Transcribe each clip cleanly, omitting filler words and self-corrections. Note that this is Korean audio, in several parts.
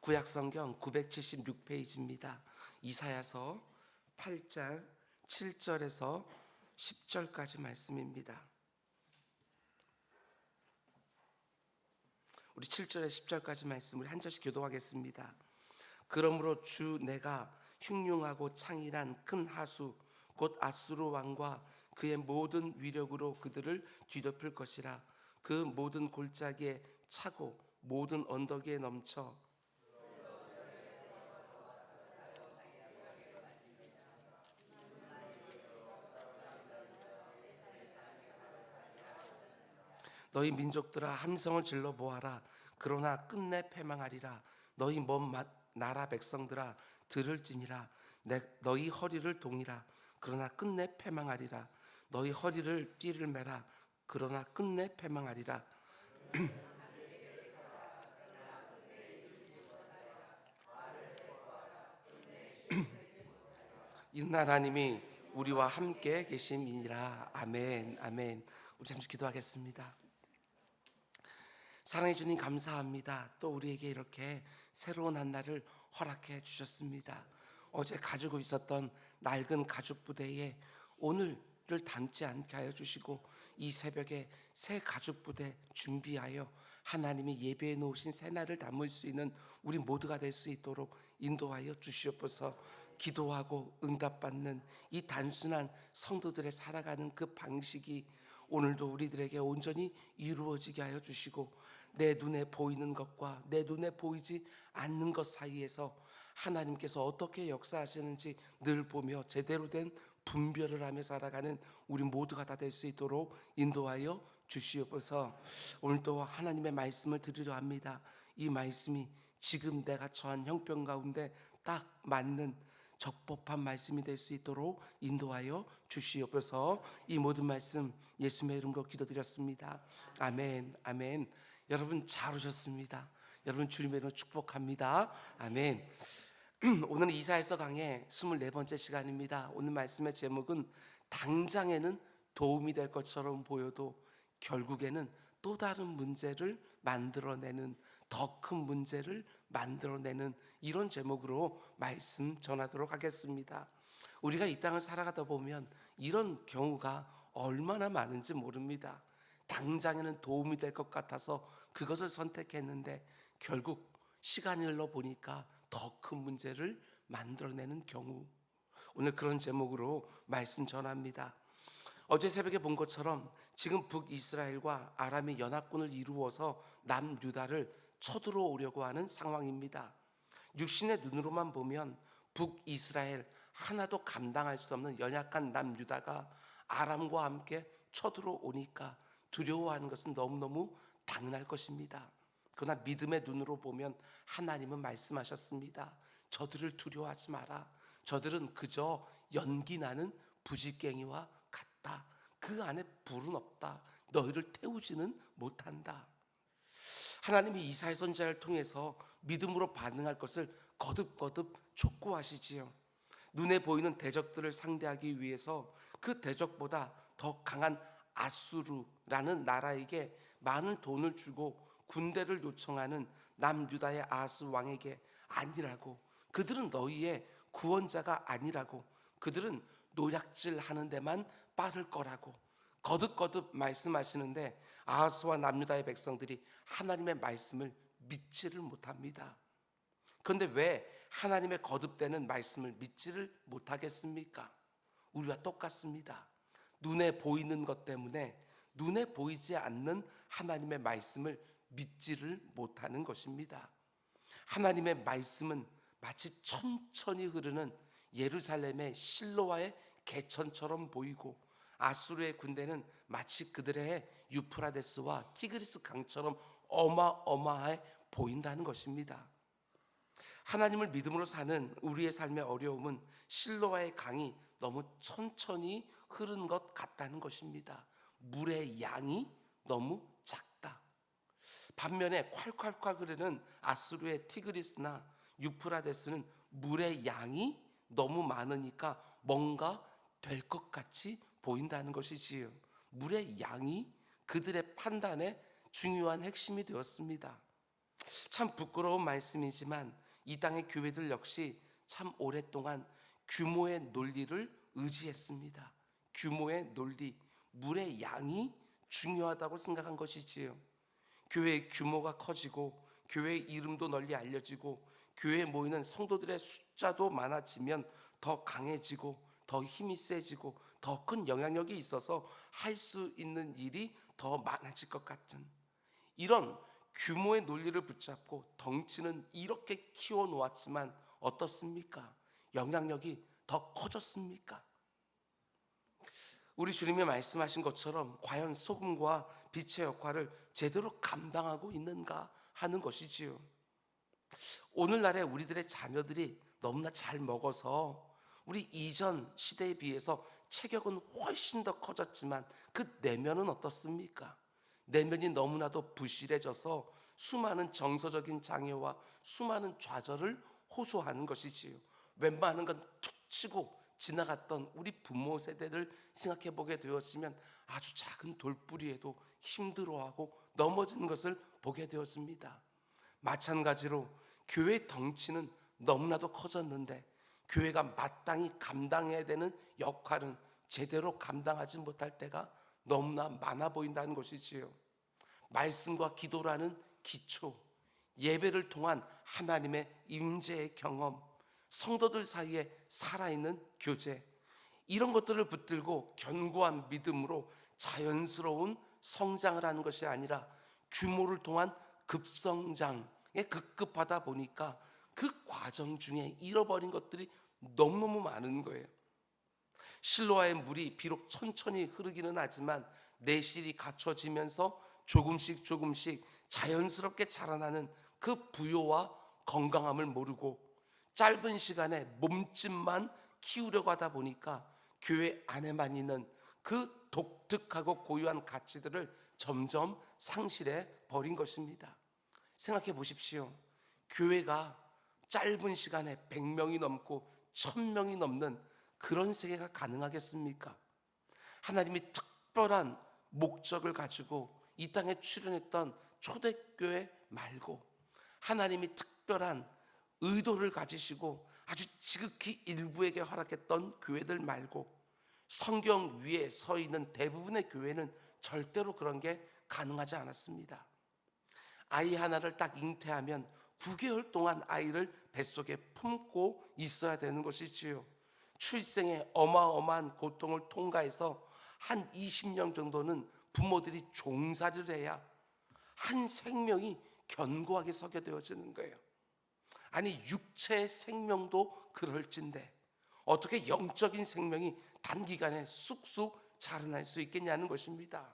구약성경 976페이지입니다. 이사야서 8장 7절에서 10절까지 말씀입니다. 우리 7절에 10절까지 말씀을 한 절씩 교독하겠습니다. 그러므로 주 내가 흉흉하고 창일한 큰 하수 곧 아수르 왕과 그의 모든 위력으로 그들을 뒤덮을 것이라. 그 모든 골짜기에 차고 모든 언덕에 넘쳐 너희 민족들아 함성을 질러 보아라. 그러나 끝내 패망하리라. 너희 먼 나라 백성들아 들을지니라. 너희 허리를 동이라. 그러나 끝내 패망하리라. 너희 허리를 띠를 매라. 그러나 끝내 패망하리라. 이날 하나님이 우리와 함께 계심이니라. 아멘. 아멘. 우리 잠시 기도하겠습니다. 사랑해 주님 감사합니다. 또 우리에게 이렇게 새로운 한 날을 허락해 주셨습니다. 어제 가지고 있었던 낡은 가죽 부대에 오늘을 담지 않게 하여 주시고 이 새벽에 새 가죽 부대 준비하여 하나님이 예배해 놓으신 새 날을 담을 수 있는 우리 모두가 될 수 있도록 인도하여 주시옵소서. 기도하고 응답받는 이 단순한 성도들의 살아가는 그 방식이 오늘도 우리들에게 온전히 이루어지게 하여 주시고 내 눈에 보이는 것과 내 눈에 보이지 않는 것 사이에서 하나님께서 어떻게 역사하시는지 늘 보며 제대로 된 분별을 하며 살아가는 우리 모두가 다 될 수 있도록 인도하여 주시옵소서. 오늘도 하나님의 말씀을 드리려 합니다. 이 말씀이 지금 내가 처한 형편 가운데 딱 맞는 적법한 말씀이 될 수 있도록 인도하여 주시옵소서. 이 모든 말씀 예수님의 이름으로 기도드렸습니다. 아멘. 아멘. 여러분 잘 오셨습니다. 여러분 주님의 이름으로 축복합니다. 아멘. 오늘은 이사야서 강의 24번째 시간입니다. 오늘 말씀의 제목은 당장에는 도움이 될 것처럼 보여도 결국에는 또 다른 문제를 만들어내는, 더 큰 문제를 만들어내는 이런 제목으로 말씀 전하도록 하겠습니다. 우리가 이 땅을 살아가다 보면 이런 경우가 얼마나 많은지 모릅니다. 당장에는 도움이 될 것 같아서 그것을 선택했는데 결국 시간이 흘러보니까 더 큰 문제를 만들어내는 경우, 오늘 그런 제목으로 말씀 전합니다. 어제 새벽에 본 것처럼 지금 북이스라엘과 아람이 연합군을 이루어서 남유다를 쳐들어오려고 하는 상황입니다. 육신의 눈으로만 보면 북이스라엘 하나도 감당할 수 없는 연약한 남유다가 아람과 함께 쳐들어오니까 두려워하는 것은 너무너무 당연할 것입니다. 그러나 믿음의 눈으로 보면 하나님은 말씀하셨습니다. 저들을 두려워하지 마라. 저들은 그저 연기 나는 부지깽이와 같다. 그 안에 불은 없다. 너희를 태우지는 못한다. 하나님이 이사야 선지자를 통해서 믿음으로 반응할 것을 거듭거듭 촉구하시지요. 눈에 보이는 대적들을 상대하기 위해서 그 대적보다 더 강한 아수르라는 나라에게 많은 돈을 주고 군대를 요청하는 남유다의 아하스 왕에게 아니라고, 그들은 너희의 구원자가 아니라고, 그들은 노략질하는 데만 빠를 거라고 거듭거듭 말씀하시는데 아하스와 남유다의 백성들이 하나님의 말씀을 믿지를 못합니다. 그런데 왜 하나님의 거듭되는 말씀을 믿지를 못하겠습니까? 우리와 똑같습니다. 눈에 보이는 것 때문에 눈에 보이지 않는 하나님의 말씀을 믿지를 못하는 것입니다. 하나님의 말씀은 마치 천천히 흐르는 예루살렘의 실로와의 개천처럼 보이고 아수르의 군대는 마치 그들의 유프라데스와 티그리스 강처럼 어마어마해 보인다는 것입니다. 하나님을 믿음으로 사는 우리의 삶의 어려움은 실로와의 강이 너무 천천히 흐르는 것 같다는 것입니다. 물의 양이 너무 작다. 반면에 콸콸콸 흐르는 아수르의 티그리스나 유프라데스는 물의 양이 너무 많으니까 뭔가 될 것 같이 보인다는 것이지요. 물의 양이 그들의 판단에 중요한 핵심이 되었습니다. 참 부끄러운 말씀이지만 이 땅의 교회들 역시 참 오랫동안 규모의 논리를 의지했습니다. 규모의 논리, 물의 양이 중요하다고 생각한 것이지요. 교회의 규모가 커지고 교회의 이름도 널리 알려지고 교회에 모이는 성도들의 숫자도 많아지면 더 강해지고 더 힘이 세지고 더 큰 영향력이 있어서 할 수 있는 일이 더 많아질 것 같은 이런 규모의 논리를 붙잡고 덩치는 이렇게 키워놓았지만 어떻습니까? 영향력이 더 커졌습니까? 우리 주님이 말씀하신 것처럼 과연 소금과 빛의 역할을 제대로 감당하고 있는가 하는 것이지요. 오늘날의 우리들의 자녀들이 너무나 잘 먹어서 우리 이전 시대에 비해서 체격은 훨씬 더 커졌지만 그 내면은 어떻습니까? 내면이 너무나도 부실해져서 수많은 정서적인 장애와 수많은 좌절을 호소하는 것이지요. 웬만한 건 툭 치고 지나갔던 우리 부모 세대를 생각해 보게 되었으면 아주 작은 돌뿌리에도 힘들어하고 넘어지는 것을 보게 되었습니다. 마찬가지로 교회 덩치는 너무나도 커졌는데 교회가 마땅히 감당해야 되는 역할은 제대로 감당하지 못할 때가 너무나 많아 보인다는 것이지요. 말씀과 기도라는 기초, 예배를 통한 하나님의 임재의 경험, 성도들 사이에 살아있는 교제, 이런 것들을 붙들고 견고한 믿음으로 자연스러운 성장을 하는 것이 아니라 규모를 통한 급성장에 급급하다 보니까 그 과정 중에 잃어버린 것들이 너무너무 많은 거예요. 실로아의 물이 비록 천천히 흐르기는 하지만 내실이 갖춰지면서 조금씩 자연스럽게 자라나는 그 부요와 건강함을 모르고 짧은 시간에 몸집만 키우려고 하다 보니까 교회 안에만 있는 그 독특하고 고유한 가치들을 점점 상실해 버린 것입니다. 생각해 보십시오. 교회가 짧은 시간에 100명이 넘고 1000명이 넘는 그런 세계가 가능하겠습니까? 하나님이 특별한 목적을 가지고 이 땅에 출현했던 초대교회 말고 하나님이 특별한 의도를 가지시고 아주 지극히 일부에게 허락했던 교회들 말고 성경 위에 서 있는 대부분의 교회는 절대로 그런 게 가능하지 않았습니다. 아이 하나를 딱 잉태하면 9개월 동안 아이를 뱃속에 품고 있어야 되는 것이지요. 출생의 어마어마한 고통을 통과해서 한 20년 정도는 부모들이 종살이를 해야 한 생명이 견고하게 서게 되어지는 거예요. 아니 육체의 생명도 그럴진데 어떻게 영적인 생명이 단기간에 쑥쑥 자라날 수 있겠냐는 것입니다.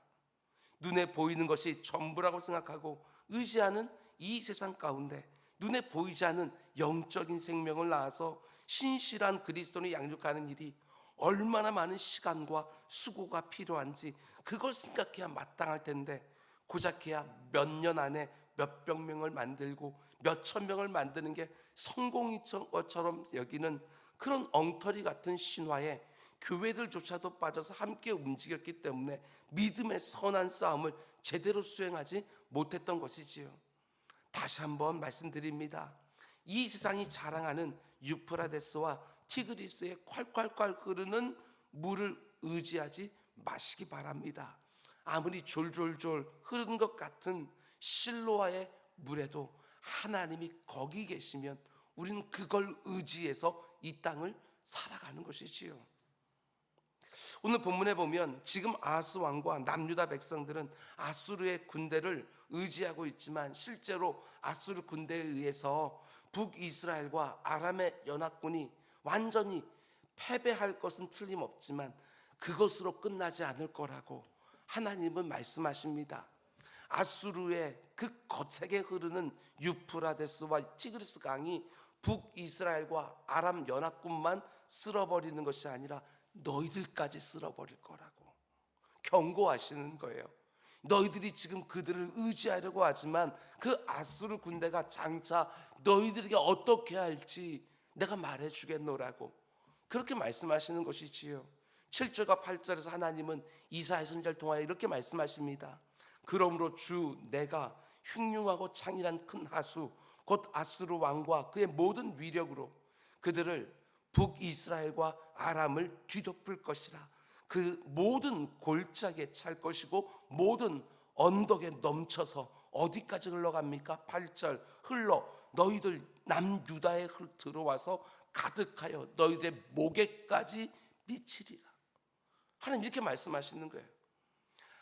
눈에 보이는 것이 전부라고 생각하고 의지하는 이 세상 가운데 눈에 보이지 않는 영적인 생명을 낳아서 신실한 그리스도를 양육하는 일이 얼마나 많은 시간과 수고가 필요한지 그걸 생각해야 마땅할 텐데 고작해야 몇 년 안에 몇백 명을 만들고 몇천 명을 만드는 게 성공인 것처럼 여기는 그런 엉터리 같은 신화에 교회들조차도 빠져서 함께 움직였기 때문에 믿음의 선한 싸움을 제대로 수행하지 못했던 것이지요. 다시 한번 말씀드립니다. 이 세상이 자랑하는 유프라데스와 티그리스의 콸콸콸 흐르는 물을 의지하지 마시기 바랍니다. 아무리 졸졸졸 흐르는 것 같은 실로아의 물에도 하나님이 거기 계시면 우리는 그걸 의지해서 이 땅을 살아가는 것이지요. 오늘 본문에 보면 지금 아하스 왕과 남유다 백성들은 아수르의 군대를 의지하고 있지만 실제로 아수르 군대에 의해서 북이스라엘과 아람의 연합군이 완전히 패배할 것은 틀림없지만 그것으로 끝나지 않을 거라고 하나님은 말씀하십니다. 아수르의 그 거세게 흐르는 유프라데스와 티그리스 강이 북이스라엘과 아람 연합군만 쓸어버리는 것이 아니라 너희들까지 쓸어버릴 거라고 경고하시는 거예요. 너희들이 지금 그들을 의지하려고 하지만 그 아수르 군대가 장차 너희들에게 어떻게 할지 내가 말해주겠노라고 그렇게 말씀하시는 것이지요. 7절과 8절에서 하나님은 이사야 선지자를 통하여 이렇게 말씀하십니다. 그러므로 주 내가 흉흉하고 창일한 큰 하수 곧 아스루 왕과 그의 모든 위력으로 그들을 북이스라엘과 아람을 뒤덮을 것이라. 그 모든 골짜기에 찰 것이고 모든 언덕에 넘쳐서 어디까지 흘러갑니까? 8절 흘러 너희들 남유다에 들어와서 가득하여 너희들의 목에까지 미치리라. 하나님 이렇게 말씀하시는 거예요.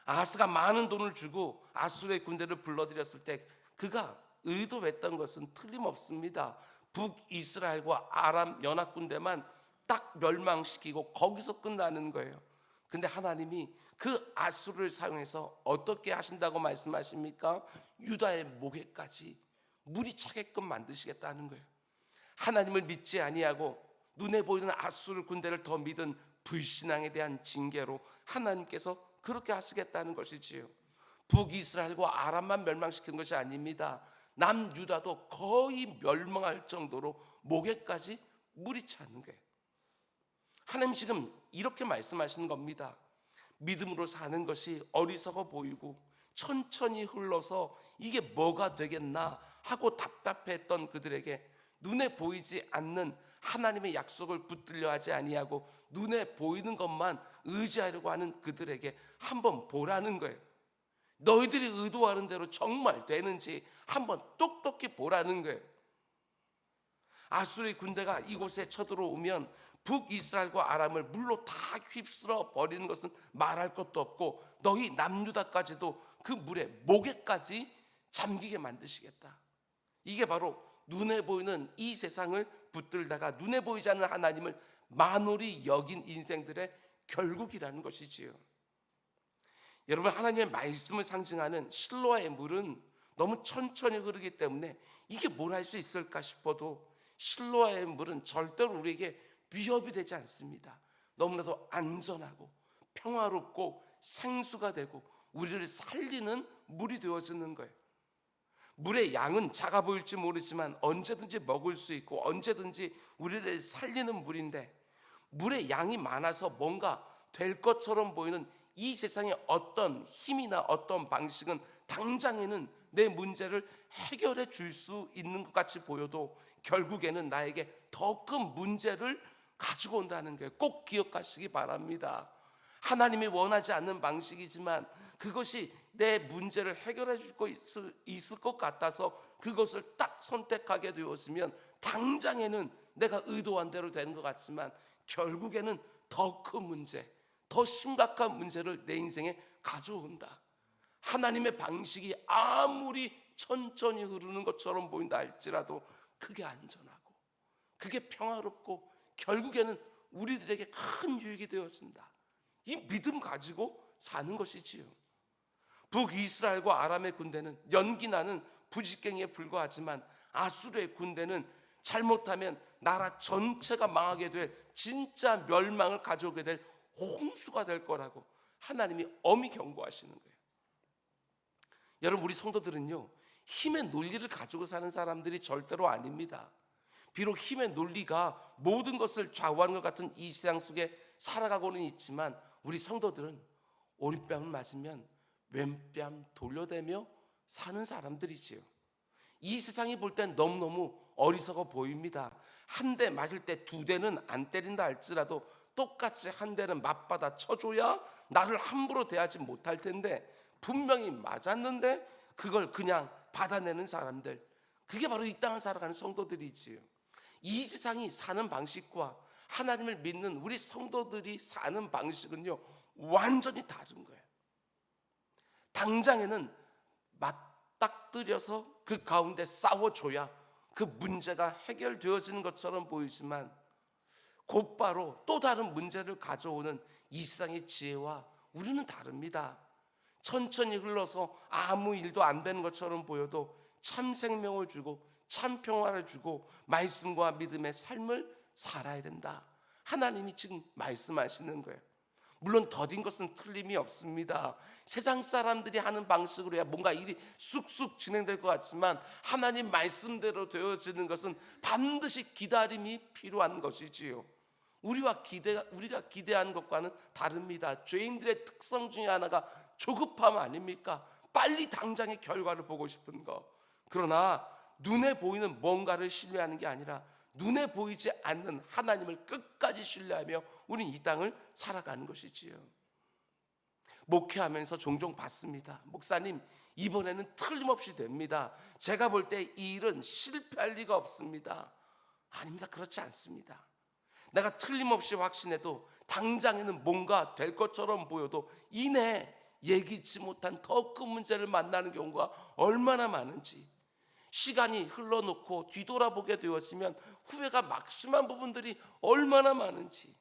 아하스가 많은 돈을 주고 아수르의 군대를 불러들였을 때 그가 의도했던 것은 틀림없습니다. 북이스라엘과 아람 연합군대만 딱 멸망시키고 거기서 끝나는 거예요. 근데 하나님이 그 아수르를 사용해서 어떻게 하신다고 말씀하십니까? 유다의 목에까지 물이 차게끔 만드시겠다는 거예요. 하나님을 믿지 아니하고 눈에 보이는 아수르 군대를 더 믿은 불신앙에 대한 징계로 하나님께서 그렇게 하시겠다는 것이지요. 북이스라엘과 아람만 멸망시킨 것이 아닙니다. 남유다도 거의 멸망할 정도로 목에까지 물이 차는 거예요. 하나님 지금 이렇게 말씀하시는 겁니다. 믿음으로 사는 것이 어리석어 보이고 천천히 흘러서 이게 뭐가 되겠나 하고 답답했던 그들에게 눈에 보이지 않는 하나님의 약속을 붙들려 하지 아니하고 눈에 보이는 것만 의지하려고 하는 그들에게 한번 보라는 거예요. 너희들이 의도하는 대로 정말 되는지 한번 똑똑히 보라는 거예요. 아수르의 군대가 이곳에 쳐들어오면 북이스라엘과 아람을 물로 다 휩쓸어 버리는 것은 말할 것도 없고 너희 남유다까지도 그 물에 목에까지 잠기게 만드시겠다. 이게 바로 눈에 보이는 이 세상을 붙들다가 눈에 보이지 않는 하나님을 만홀히 여긴 인생들의 결국이라는 것이지요. 여러분, 하나님의 말씀을 상징하는 실로아의 물은 너무 천천히 흐르기 때문에 이게 뭘 할 수 있을까 싶어도 실로아의 물은 절대로 우리에게 위협이 되지 않습니다. 너무나도 안전하고 평화롭고 생수가 되고 우리를 살리는 물이 되어지는 거예요. 물의 양은 작아 보일지 모르지만 언제든지 먹을 수 있고 언제든지 우리를 살리는 물인데, 물의 양이 많아서 뭔가 될 것처럼 보이는 이 세상의 어떤 힘이나 어떤 방식은 당장에는 내 문제를 해결해 줄 수 있는 것 같이 보여도 결국에는 나에게 더 큰 문제를 가지고 온다는 게 꼭 기억하시기 바랍니다. 하나님이 원하지 않는 방식이지만 그것이 내 문제를 해결해 줄 수 있을 것 같아서 그것을 딱 선택하게 되었으면 당장에는 내가 의도한 대로 되는 것 같지만 결국에는 더 큰 문제, 더 심각한 문제를 내 인생에 가져온다. 하나님의 방식이 아무리 천천히 흐르는 것처럼 보인다 할지라도 그게 안전하고 그게 평화롭고 결국에는 우리들에게 큰 유익이 되어진다. 이 믿음 가지고 사는 것이지요. 북이스라엘과 아람의 군대는 연기나는 부직갱이에 불과하지만 아수르의 군대는 잘못하면 나라 전체가 망하게 될 진짜 멸망을 가져오게 될 홍수가 될 거라고 하나님이 엄히 경고하시는 거예요. 여러분, 우리 성도들은요, 힘의 논리를 가지고 사는 사람들이 절대로 아닙니다. 비록 힘의 논리가 모든 것을 좌우하는 것 같은 이 세상 속에 살아가고는 있지만 우리 성도들은 오른뺨을 맞으면 왼뺨 돌려대며 사는 사람들이지요. 이 세상이 볼 땐 너무너무 어리석어 보입니다. 한 대 맞을 때 두 대는 안 때린다 할지라도 똑같이 한 대는 맞받아 쳐줘야 나를 함부로 대하지 못할 텐데 분명히 맞았는데 그걸 그냥 받아내는 사람들, 그게 바로 이 땅을 살아가는 성도들이지요. 이 세상이 사는 방식과 하나님을 믿는 우리 성도들이 사는 방식은요 완전히 다른 거예요. 당장에는 맞닥뜨려서 그 가운데 싸워줘야 그 문제가 해결되어지는 것처럼 보이지만 곧바로 또 다른 문제를 가져오는 이 세상의 지혜와 우리는 다릅니다. 천천히 흘러서 아무 일도 안 되는 것처럼 보여도 참 생명을 주고 참 평화를 주고 말씀과 믿음의 삶을 살아야 된다. 하나님이 지금 말씀하시는 거예요. 물론 더딘 것은 틀림이 없습니다. 세상 사람들이 하는 방식으로 해야 뭔가 일이 쑥쑥 진행될 것 같지만 하나님 말씀대로 되어지는 것은 반드시 기다림이 필요한 것이지요. 우리가 기대하는 것과는 다릅니다. 죄인들의 특성 중에 하나가 조급함 아닙니까? 빨리 당장의 결과를 보고 싶은 거. 그러나 눈에 보이는 뭔가를 신뢰하는 게 아니라 눈에 보이지 않는 하나님을 끝까지 신뢰하며 우리는 이 땅을 살아가는 것이지요. 목회하면서 종종 받습니다. 목사님, 이번에는 틀림없이 됩니다. 제가 볼 때 이 일은 실패할 리가 없습니다. 아닙니다. 그렇지 않습니다. 내가 틀림없이 확신해도 당장에는 뭔가 될 것처럼 보여도 이내 예기치 못한 더 큰 문제를 만나는 경우가 얼마나 많은지, 시간이 흘러놓고 뒤돌아보게 되었으면 후회가 막심한 부분들이 얼마나 많은지,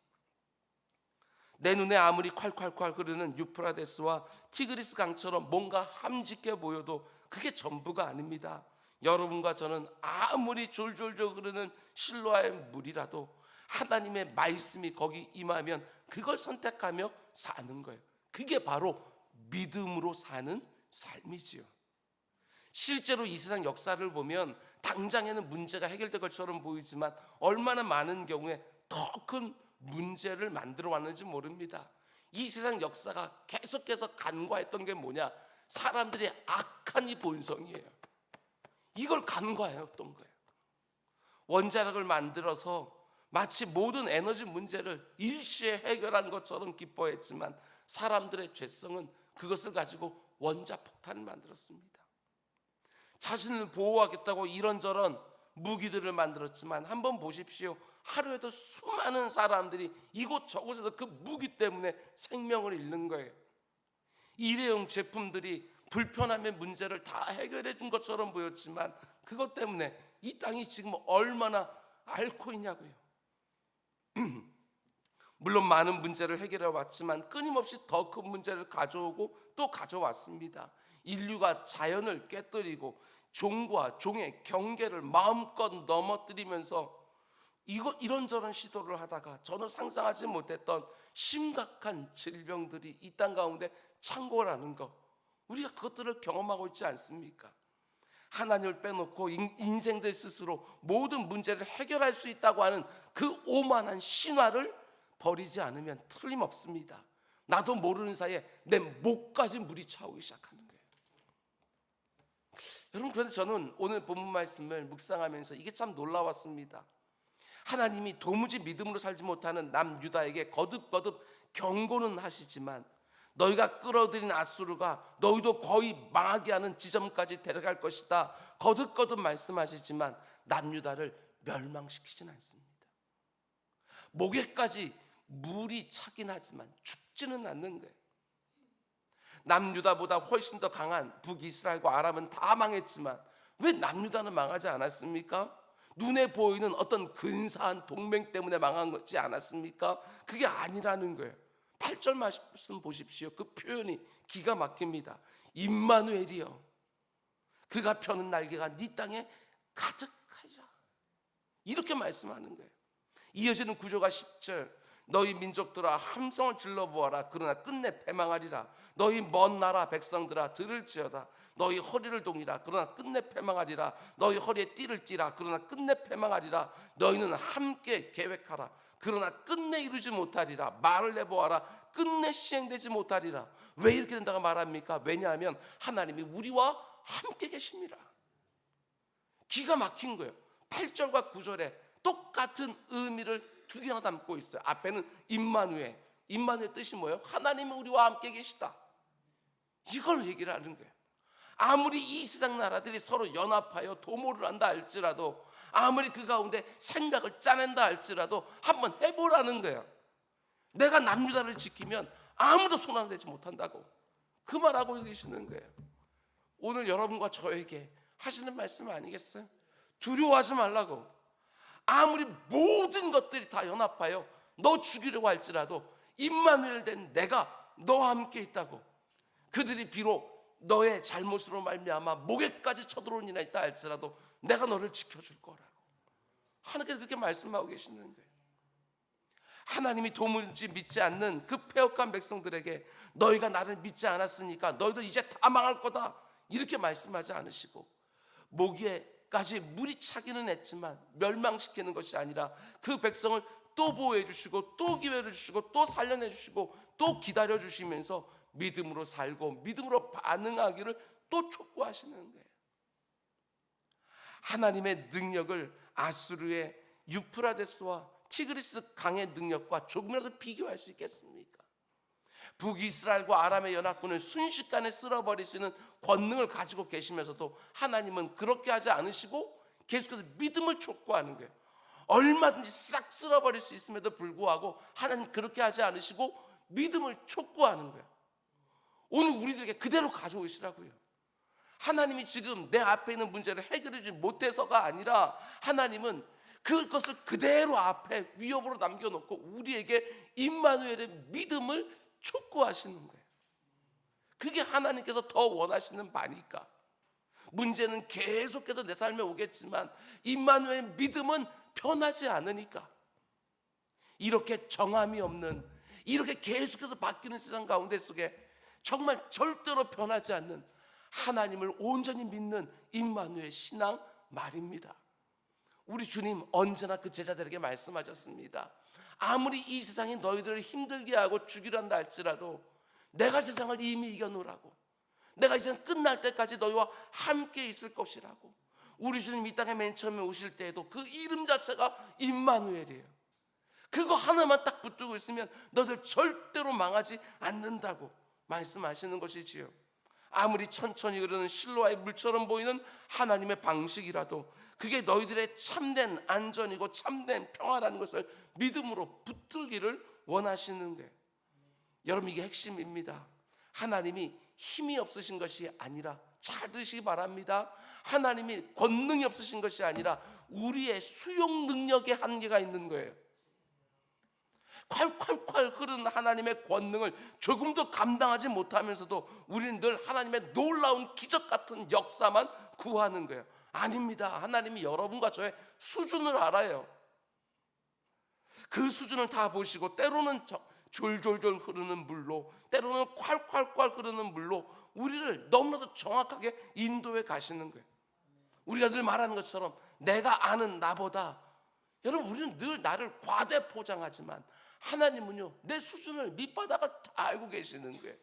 내 눈에 아무리 콸콸콸 흐르는 유프라데스와 티그리스 강처럼 뭔가 함짓게 보여도 그게 전부가 아닙니다. 여러분과 저는 아무리 졸졸졸 흐르는 실로아의 물이라도 하나님의 말씀이 거기 임하면 그걸 선택하며 사는 거예요. 그게 바로 믿음으로 사는 삶이지요. 실제로 이 세상 역사를 보면 당장에는 문제가 해결될 것처럼 보이지만 얼마나 많은 경우에 더 큰 문제를 만들어 왔는지 모릅니다. 이 세상 역사가 계속해서 간과했던 게 뭐냐? 사람들의 악한 이 본성이에요. 이걸 간과해왔던 거예요. 원자력을 만들어서 마치 모든 에너지 문제를 일시에 해결한 것처럼 기뻐했지만 사람들의 죄성은 그것을 가지고 원자폭탄을 만들었습니다. 자신을 보호하겠다고 이런저런 무기들을 만들었지만 한번 보십시오. 하루에도 수많은 사람들이 이곳저곳에서 그 무기 때문에 생명을 잃는 거예요. 일회용 제품들이 불편함의 문제를 다 해결해 준 것처럼 보였지만 그것 때문에 이 땅이 지금 얼마나 앓고 있냐고요. 물론 많은 문제를 해결해 왔지만 끊임없이 더 큰 문제를 가져오고 또 가져왔습니다. 인류가 자연을 깨뜨리고 종과 종의 경계를 마음껏 넘어뜨리면서 이런저런 시도를 하다가 저는 상상하지 못했던 심각한 질병들이 이 땅 가운데 창궐하는 것, 우리가 그것들을 경험하고 있지 않습니까? 하나님을 빼놓고 인생들 스스로 모든 문제를 해결할 수 있다고 하는 그 오만한 신화를 버리지 않으면 틀림없습니다. 나도 모르는 사이에 내 목까지 물이 차오기 시작하는 거예요. 여러분, 그런데 저는 오늘 본문 말씀을 묵상하면서 이게 참 놀라웠습니다. 하나님이 도무지 믿음으로 살지 못하는 남유다에게 거듭거듭 경고는 하시지만 너희가 끌어들인 아수르가 너희도 거의 망하게 하는 지점까지 데려갈 것이다 거듭거듭 말씀하시지만 남유다를 멸망시키진 않습니다. 목에까지 물이 차긴 하지만 죽지는 않는 거예요. 남유다보다 훨씬 더 강한 북이스라엘과 아람은 다 망했지만 왜 남유다는 망하지 않았습니까? 눈에 보이는 어떤 근사한 동맹 때문에 망한 거지 않았습니까? 그게 아니라는 거예요. 8절 말씀 보십시오. 그 표현이 기가 막힙니다. 임마누엘이여, 그가 펴는 날개가 네 땅에 가득하리라, 이렇게 말씀하는 거예요. 이어지는 구조가 10절, 너희 민족들아 함성을 질러보아라. 그러나 끝내 패망하리라. 너희 먼 나라 백성들아 들을지어다. 너희 허리를 동이라. 그러나 끝내 패망하리라. 너희 허리에 띠를 띠라. 그러나 끝내 패망하리라. 너희는 함께 계획하라. 그러나 끝내 이루지 못하리라. 말을 내보아라. 끝내 시행되지 못하리라. 왜 이렇게 된다고 말합니까? 왜냐하면 하나님이 우리와 함께 계십니다. 기가 막힌 거예요. 8절과 9절에 똑같은 의미를 두 개나 담고 있어요. 앞에는 임마누엘, 임마누엘 뜻이 뭐예요? 하나님이 우리와 함께 계시다, 이걸 얘기를 하는 거예요. 아무리 이 세상 나라들이 서로 연합하여 도모를 한다 할지라도, 아무리 그 가운데 생각을 짜낸다 할지라도 한번 해보라는 거예요. 내가 남유다를 지키면 아무도 손 안 대지 못한다고 그 말하고 계시는 거예요. 오늘 여러분과 저에게 하시는 말씀 아니겠어요? 두려워하지 말라고. 아무리 모든 것들이 다 연합하여 너 죽이려고 할지라도 임마누엘 된 내가 너와 함께 있다고. 그들이 비록 너의 잘못으로 말미암아 목에까지 쳐들어온 이나 있다 할지라도 내가 너를 지켜줄 거라고 하나님께서 그렇게 말씀하고 계시는 거예요. 하나님이 도무지 믿지 않는 그 패역한 백성들에게 너희가 나를 믿지 않았으니까 너희도 이제 다 망할 거다, 이렇게 말씀하지 않으시고, 목에까지 물이 차기는 했지만 멸망시키는 것이 아니라 그 백성을 또 보호해 주시고 또 기회를 주시고 또 살려내 주시고 또 기다려 주시면서 믿음으로 살고 믿음으로 반응하기를 또 촉구하시는 거예요. 하나님의 능력을 아수르의 유프라데스와 티그리스 강의 능력과 조금이라도 비교할 수 있겠습니까? 북이스라엘과 아람의 연합군을 순식간에 쓸어버릴 수 있는 권능을 가지고 계시면서도 하나님은 그렇게 하지 않으시고 계속해서 믿음을 촉구하는 거예요. 얼마든지 싹 쓸어버릴 수 있음에도 불구하고 하나님 그렇게 하지 않으시고 믿음을 촉구하는 거예요. 오늘 우리들에게 그대로 가져오시라고요. 하나님이 지금 내 앞에 있는 문제를 해결해 주지 못해서가 아니라 하나님은 그것을 그대로 앞에 위협으로 남겨놓고 우리에게 임마누엘의 믿음을 촉구하시는 거예요. 그게 하나님께서 더 원하시는 바니까. 문제는 계속해서 내 삶에 오겠지만 임마누엘의 믿음은 변하지 않으니까. 이렇게 정함이 없는, 이렇게 계속해서 바뀌는 세상 가운데 속에 정말 절대로 변하지 않는 하나님을 온전히 믿는 임마누엘 신앙 말입니다. 우리 주님 언제나 그 제자들에게 말씀하셨습니다. 아무리 이 세상이 너희들을 힘들게 하고 죽이려 한다 할지라도 내가 세상을 이미 이겨놓으라고, 내가 이 세상 끝날 때까지 너희와 함께 있을 것이라고. 우리 주님 이 땅에 맨 처음에 오실 때에도 그 이름 자체가 임마누엘이에요. 그거 하나만 딱 붙들고 있으면 너희들 절대로 망하지 않는다고 말씀하시는 것이지요. 아무리 천천히 흐르는 실로아의 물처럼 보이는 하나님의 방식이라도 그게 너희들의 참된 안전이고 참된 평화라는 것을 믿음으로 붙들기를 원하시는 거예요. 여러분, 이게 핵심입니다. 하나님이 힘이 없으신 것이 아니라, 잘 들으시기 바랍니다, 하나님이 권능이 없으신 것이 아니라 우리의 수용 능력에 한계가 있는 거예요. 콸콸콸 흐르는 하나님의 권능을 조금도 감당하지 못하면서도 우리는 늘 하나님의 놀라운 기적 같은 역사만 구하는 거예요. 아닙니다. 하나님이 여러분과 저의 수준을 알아요. 그 수준을 다 보시고 때로는 졸졸졸 흐르는 물로, 때로는 콸콸콸 흐르는 물로 우리를 너무나도 정확하게 인도해 가시는 거예요. 우리가 늘 말하는 것처럼 내가 아는 나보다, 여러분, 우리는 늘 나를 과대 포장하지만 하나님은요, 내 수준을 밑바닥을 다 알고 계시는 거예요.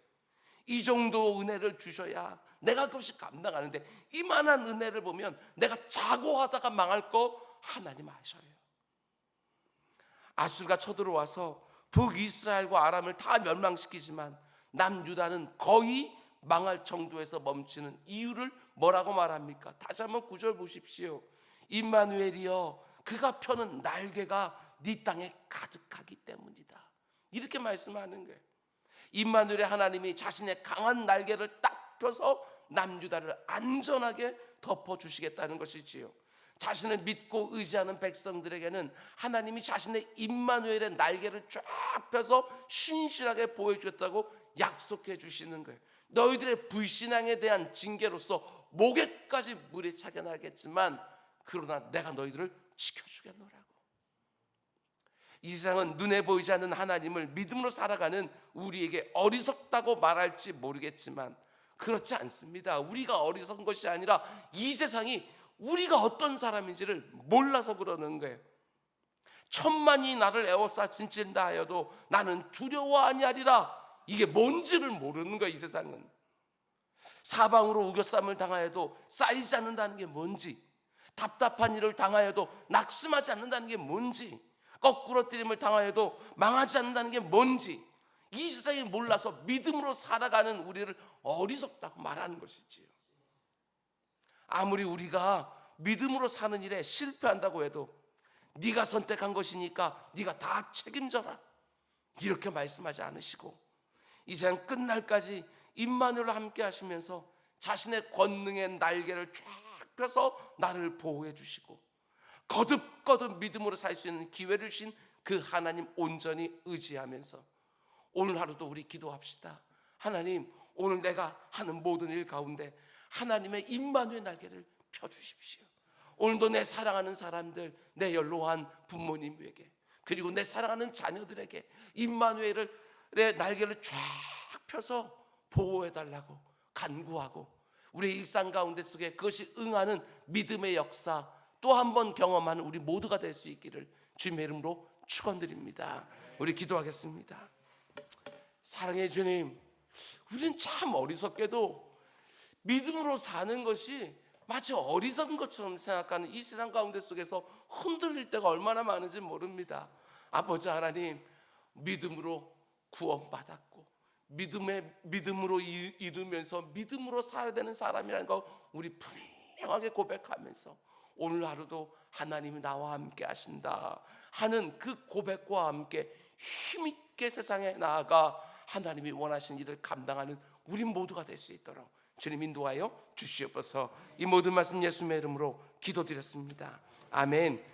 이 정도 은혜를 주셔야 내가 그것이 감당하는데, 이만한 은혜를 보면 내가 자고하다가 망할 거 하나님 아셔요. 아수르가 쳐들어와서 북이스라엘과 아람을 다 멸망시키지만 남유다는 거의 망할 정도에서 멈추는 이유를 뭐라고 말합니까? 다시 한번 9절 보십시오. 임마누엘이여, 그가 펴는 날개가 네 땅에 가득하기 때문이다. 이렇게 말씀하는 거예요. 임마누엘의 하나님이 자신의 강한 날개를 딱 펴서 남유다를 안전하게 덮어주시겠다는 것이지요. 자신을 믿고 의지하는 백성들에게는 하나님이 자신의 임마누엘의 날개를 쫙 펴서 신실하게 보여주겠다고 약속해 주시는 거예요. 너희들의 불신앙에 대한 징계로서 목에까지 물이 차게 나겠지만 그러나 내가 너희들을 지켜주겠노라고. 이 세상은 눈에 보이지 않는 하나님을 믿음으로 살아가는 우리에게 어리석다고 말할지 모르겠지만 그렇지 않습니다. 우리가 어리석은 것이 아니라 이 세상이 우리가 어떤 사람인지를 몰라서 그러는 거예요. 천만이 나를 에워싸진다 하여도 나는 두려워 아니하리라. 이게 뭔지를 모르는 거예요. 이 세상은 사방으로 우겨쌈을 당하여도 쌓이지 않는다는 게 뭔지, 답답한 일을 당하여도 낙심하지 않는다는 게 뭔지, 거꾸로 뜨림을 당하여도 망하지 않는다는 게 뭔지, 이 세상이 몰라서 믿음으로 살아가는 우리를 어리석다고 말하는 것이지요. 아무리 우리가 믿음으로 사는 일에 실패한다고 해도 네가 선택한 것이니까 네가 다 책임져라, 이렇게 말씀하지 않으시고 이 세상 끝날까지 임마누엘과 함께 하시면서 자신의 권능의 날개를 쫙 펴서 나를 보호해 주시고 거듭거듭 믿음으로 살 수 있는 기회를 주신 그 하나님 온전히 의지하면서 오늘 하루도 우리 기도합시다. 하나님, 오늘 내가 하는 모든 일 가운데 하나님의 임마누엘 날개를 펴주십시오. 오늘도 내 사랑하는 사람들, 내 연로한 부모님에게, 그리고 내 사랑하는 자녀들에게 임마누엘의 날개를 쫙 펴서 보호해달라고 간구하고 우리의 일상 가운데 속에 그것이 응하는 믿음의 역사 또 한 번 경험하는 우리 모두가 될 수 있기를 주님의 이름으로 축원드립니다. 우리 기도하겠습니다. 사랑의 주님, 우리는 참 어리석게도 믿음으로 사는 것이 마치 어리석은 것처럼 생각하는 이 세상 가운데 속에서 흔들릴 때가 얼마나 많은지 모릅니다. 아버지 하나님, 믿음으로 구원받았고 믿음으로 이루면서 믿음으로 살아야 되는 사람이라는 거 우리 분명하게 고백하면서 오늘 하루도 하나님이 나와 함께 하신다 하는 그 고백과 함께 힘있게 세상에 나아가 하나님이 원하시는 일을 감당하는 우리 모두가 될 수 있도록 주님 인도하여 주시옵소서. 이 모든 말씀 예수님의 이름으로 기도드렸습니다. 아멘.